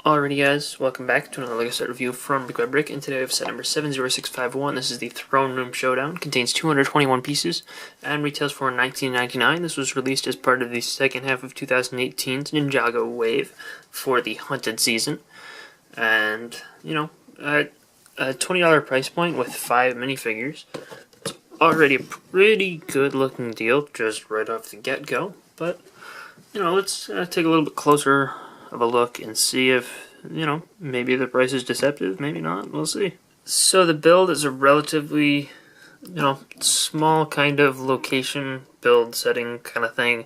Alrighty guys, welcome back to another LEGO set review from BrickByBrick, and today we have set number 70651. This is the Throne Room Showdown. Contains 221 pieces and retails for $19.99. This was released as part of the second half of 2018's Ninjago wave for the Hunted season. And, at a $20 price point with 5 minifigures, it's already a pretty good looking deal just right off the get-go. But, let's take a little bit closer of a look and see if, maybe the price is deceptive, maybe not, we'll see. So the build is a relatively, small kind of location build setting kind of thing.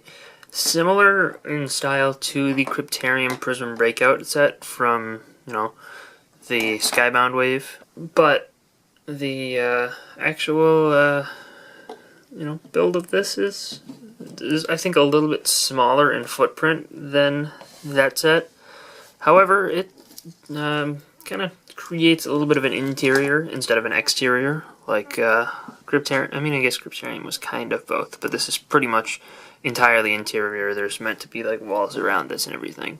Similar in style to the Cryptarium Prism Breakout set from, the Skybound wave. But the actual, build of this is I think a little bit smaller in footprint than that set. However, it kind of creates a little bit of an interior instead of an exterior, like Cryptarium. I mean, I guess Cryptarium was kind of both, but this is pretty much entirely interior. There's meant to be like walls around this and everything.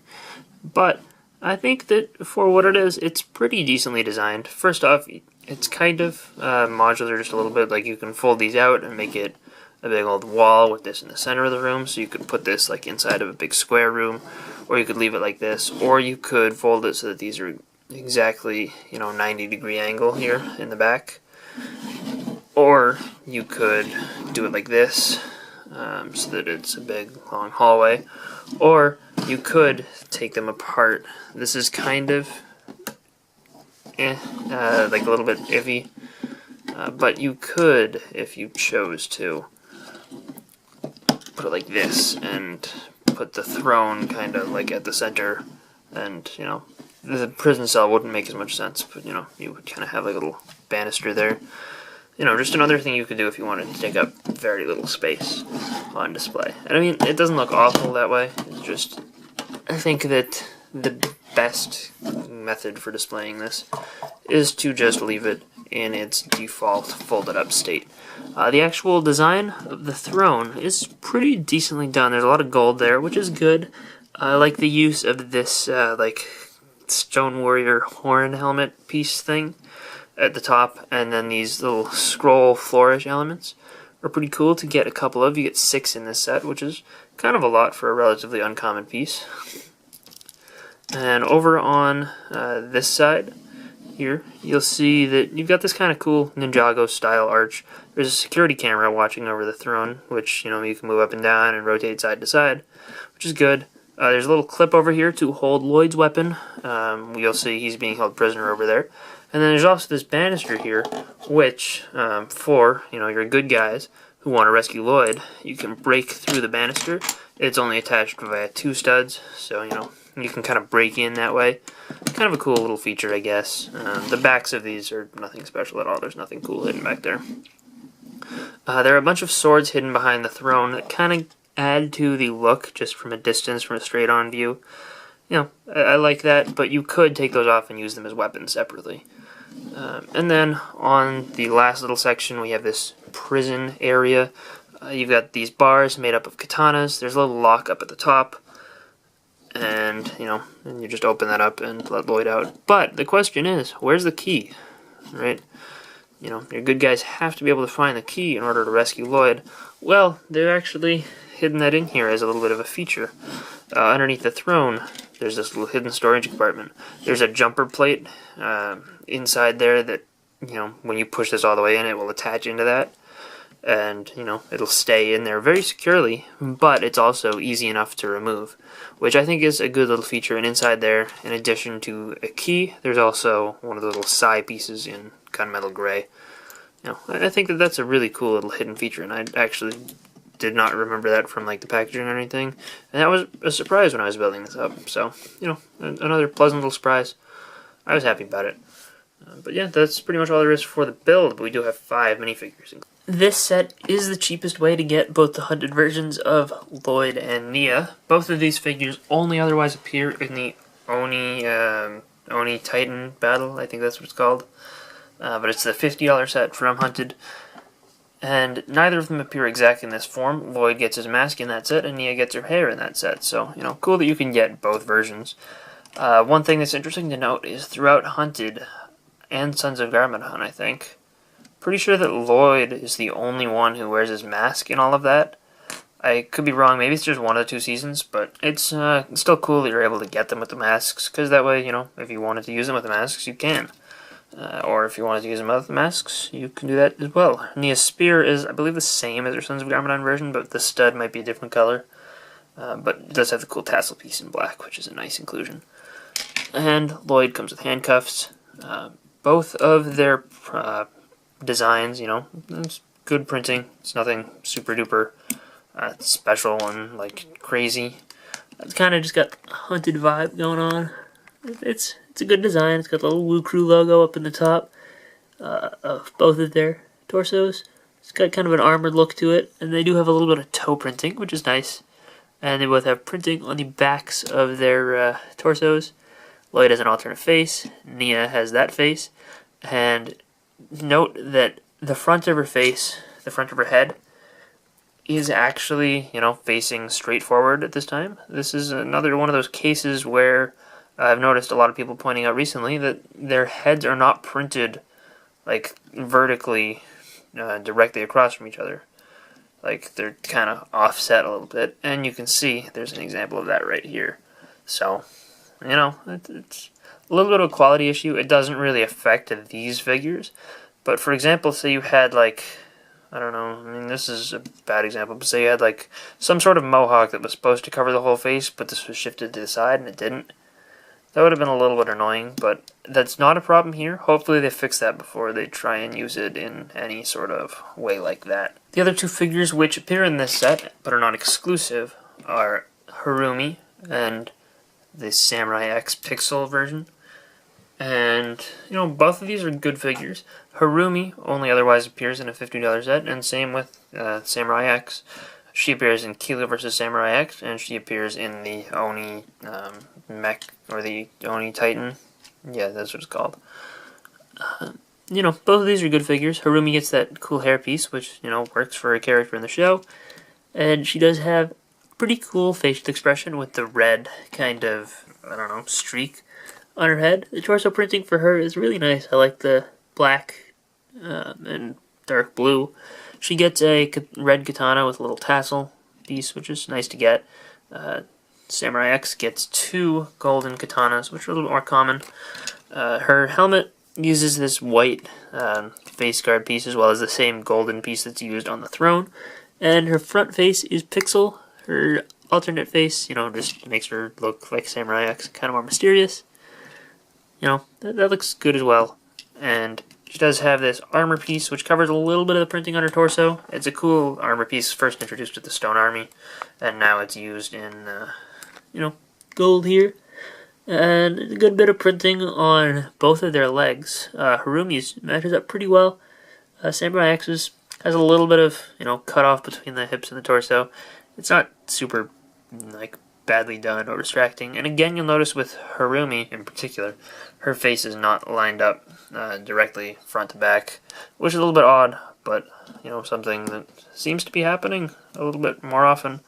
But I think that for what it is, it's pretty decently designed. First off, it's kind of modular just a little bit. Like, you can fold these out and make it a big old wall with this in the center of the room, so you could put this like inside of a big square room, or you could leave it like this, or you could fold it so that these are exactly 90-degree angle here in the back, or you could do it like this so that it's a big long hallway, or you could take them apart. This is kind of like a little bit iffy, but you could, if you chose to, put it like this and put the throne kind of like at the center, and the prison cell wouldn't make as much sense, but you would kind of have like a little banister there. Just another thing you could do if you wanted to take up very little space on display. And I mean, it doesn't look awful that way. It's just, I think that the best method for displaying this is to just leave it in its default folded up state. The actual design of the throne is pretty decently done. There's a lot of gold there, which is good. I like the use of this like Stone Warrior horn helmet piece thing at the top, and then these little scroll flourish elements are pretty cool to get a couple of. You get 6 in this set, which is kind of a lot for a relatively uncommon piece. And over on this side here, you'll see that you've got this kind of cool Ninjago style arch. There's a security camera watching over the throne, which you can move up and down and rotate side to side, which is good. There's a little clip over here to hold Lloyd's weapon. You'll see he's being held prisoner over there. And then there's also this banister here, which for your good guys who want to rescue Lloyd, you can break through the banister. It's only attached via 2 studs, so you can kind of break in that way. Kind of a cool little feature, I guess. The backs of these are nothing special at all. There's nothing cool hidden back there. There are a bunch of swords hidden behind the throne that kind of add to the look just from a distance, from a straight-on view. I like that, but you could take those off and use them as weapons separately. And then on the last little section, we have this prison area. You've got these bars made up of katanas. There's a little lock up at the top. And, and you just open that up and let Lloyd out. But the question is, where's the key? Right? Your good guys have to be able to find the key in order to rescue Lloyd. Well, they're actually hidden that in here as a little bit of a feature. Underneath the throne, there's this little hidden storage compartment. There's a jumper plate inside there that, when you push this all the way in, it will attach into that. And, it'll stay in there very securely, but it's also easy enough to remove, which I think is a good little feature. And inside there, in addition to a key, there's also one of the little side pieces in gunmetal gray. I think that that's a really cool little hidden feature, and I actually did not remember that from like the packaging or anything, and that was a surprise when I was building this up. So, another pleasant little surprise. I was happy about it. But yeah, that's pretty much all there is for the build, but we do have 5 minifigures. This set is the cheapest way to get both the hunted versions of Lloyd and Nia. Both of these figures only otherwise appear in the Oni Titan battle, I think that's what it's called. But it's the $50 set from Hunted. And neither of them appear exactly in this form. Lloyd gets his mask in that set, and Nia gets her hair in that set. So, cool that you can get both versions. One thing that's interesting to note is throughout Hunted and Sons of Garmadon, I think, pretty sure that Lloyd is the only one who wears his mask in all of that. I could be wrong, maybe it's just one of the 2 seasons, but it's still cool that you're able to get them with the masks, because that way, you know, if you wanted to use them with the masks, you can. Or if you wanted to use them without the masks, you can do that as well. Nia's spear is, I believe, the same as her Sons of Garmadon version, but the stud might be a different color. But it does have the cool tassel piece in black, which is a nice inclusion. And Lloyd comes with handcuffs. Both of their designs, you know, it's good printing. It's nothing super duper special and like crazy. It's kind of just got a Hunted vibe going on. It's a good design. It's got the little Woo Crew logo up in the top of both of their torsos. It's got kind of an armored look to it, and they do have a little bit of toe printing, which is nice. And they both have printing on the backs of their torsos. Lloyd has an alternate face. Nia has that face. And note that the front of her face, the front of her head, is actually, you know, facing straight forward at this time. This is another one of those cases where I've noticed a lot of people pointing out recently that their heads are not printed like vertically directly across from each other. Like they're kind of offset a little bit, and you can see there's an example of that right here. So, you know, it's a little bit of a quality issue. It doesn't really affect these figures, but for example, say you had like, I don't know, I mean this is a bad example, but say you had like some sort of mohawk that was supposed to cover the whole face, but this was shifted to the side and it didn't. That would have been a little bit annoying, but that's not a problem here. Hopefully they fix that before they try and use it in any sort of way like that. The other 2 figures which appear in this set, but are not exclusive, are Harumi and the Samurai X Pixel version. And, you know, both of these are good figures. Harumi only otherwise appears in a $50 set, and same with Samurai X. She appears in Kilo vs. Samurai X, and she appears in the Oni mech, or the Oni Titan. Yeah, that's what it's called. You know, both of these are good figures. Harumi gets that cool hairpiece, which, you know, works for a character in the show. And she does have pretty cool facial expression with the red kind of, I don't know, streak on her head. The torso printing for her is really nice. I like the black and dark blue. She gets a red katana with a little tassel piece, which is nice to get. Samurai X gets 2 golden katanas, which are a little bit more common. Her helmet uses this white face guard piece as well as the same golden piece that's used on the throne. And her front face is Pixel. Her alternate face, you know, just makes her look like Samurai X, kind of more mysterious. You know, that looks good as well. And she does have this armor piece, which covers a little bit of the printing on her torso. It's a cool armor piece, first introduced with the Stone Army, and now it's used in, you know, gold here. And a good bit of printing on both of their legs. Harumi's matches up pretty well. Samurai X's has a little bit of, you know, cut off between the hips and the torso. It's not super, like, badly done or distracting. And again, you'll notice with Harumi in particular, her face is not lined up directly front to back, which is a little bit odd, but, you know, something that seems to be happening a little bit more often.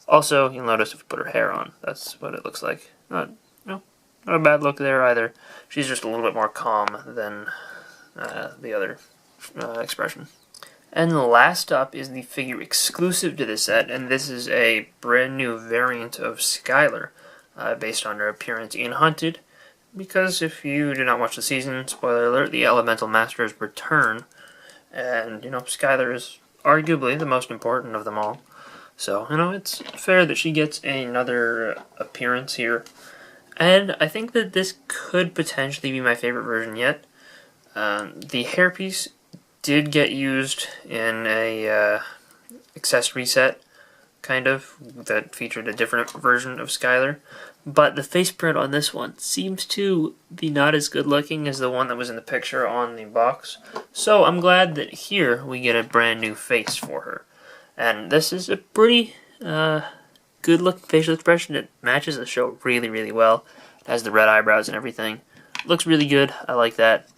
Also, you'll notice if you put her hair on, that's what it looks like. Not a bad look there either. She's just a little bit more calm than the other expression. And last up is the figure exclusive to this set, and this is a brand new variant of Skylar, based on her appearance in Hunted, because if you did not watch the season, spoiler alert, the Elemental Masters return, and, you know, Skylar is arguably the most important of them all. So, you know, it's fair that she gets another appearance here. And I think that this could potentially be my favorite version yet. The hairpiece did get used in a accessory set, kind of, that featured a different version of Skylar. But the face print on this one seems to be not as good looking as the one that was in the picture on the box. So I'm glad that here we get a brand new face for her. And this is a pretty good looking facial expression. It matches the show really, really well. It has the red eyebrows and everything. Looks really good. I like that.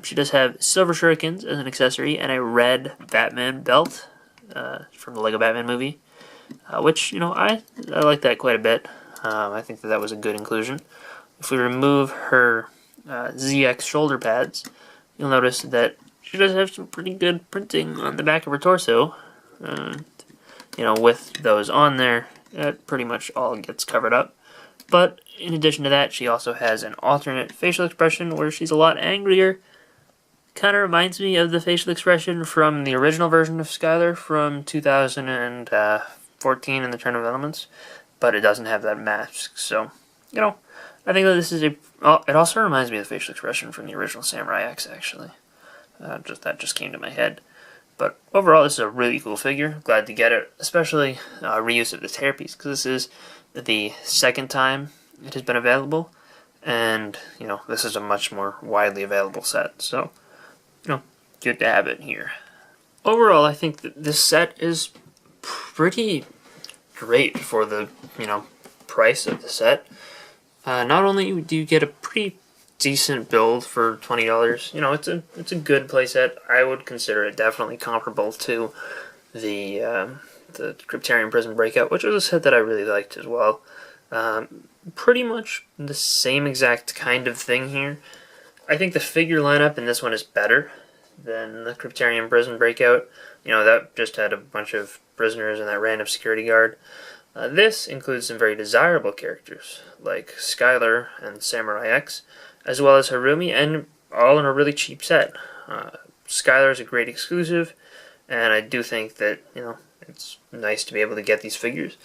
She does have silver shurikens as an accessory and a red Batman belt from the Lego Batman movie, which, you know, I like that quite a bit. I think that was a good inclusion. if we remove her ZX shoulder pads, you'll notice that she does have some pretty good printing on the back of her torso. You know, with those on there, that pretty much all gets covered up. But in addition to that, she also has an alternate facial expression where she's a lot angrier. Kind of reminds me of the facial expression from the original version of Skylar from 2014 in the Turn of Elements, but it doesn't have that mask. So, you know, I think that this is a... Oh, it also reminds me of the facial expression from the original Samurai X, actually. That just came to my head. But overall, this is a really cool figure. Glad to get it, especially reuse of this hairpiece, because this is the second time it has been available, and, you know, this is a much more widely available set, so, you know, good to have it here. Overall, I think that this set is pretty great for the, you know, price of the set. Not only do you get a pretty decent build for $20, you know, it's a good playset. I would consider it definitely comparable to the Cryptarian Prison Breakout, which was a set that I really liked as well. Pretty much the same exact kind of thing here. I think the figure lineup in this one is better than the Cryptarian Prison Breakout. You know, that just had a bunch of prisoners and that random security guard. This includes some very desirable characters, like Skylar and Samurai X, as well as Harumi, and all in a really cheap set. Skylar is a great exclusive, and I do think that, you know, it's nice to be able to get these figures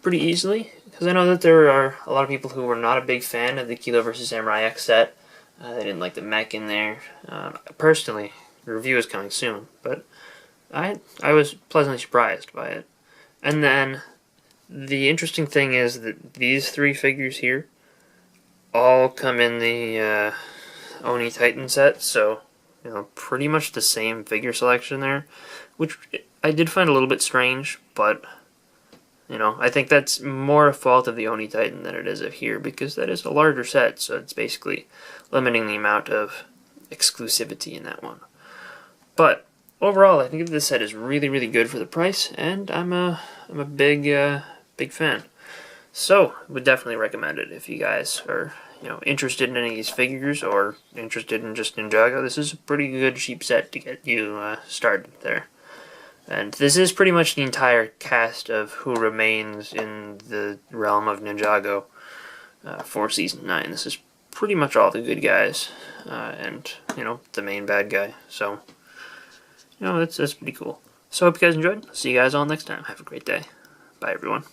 pretty easily, because I know that there are a lot of people who were not a big fan of the Kilo vs. Samurai X set. They didn't like the mech in there. Personally, the review is coming soon, but I was pleasantly surprised by it. And then the interesting thing is that these three figures here all come in the Oni Titan set, so, you know, pretty much the same figure selection there, which I did find a little bit strange, but, you know, I think that's more a fault of the Oni Titan than it is of here, because that is a larger set, so it's basically limiting the amount of exclusivity in that one. But overall, I think this set is really, really good for the price, and I'm a big fan. So, would definitely recommend it if you guys are, you know, interested in any of these figures or interested in just Ninjago. This is a pretty good cheap set to get you started there. And this is pretty much the entire cast of who remains in the realm of Ninjago for Season 9. This is pretty much all the good guys and, you know, the main bad guy. So, you know, that's pretty cool. So, I hope you guys enjoyed. See you guys all next time. Have a great day. Bye, everyone.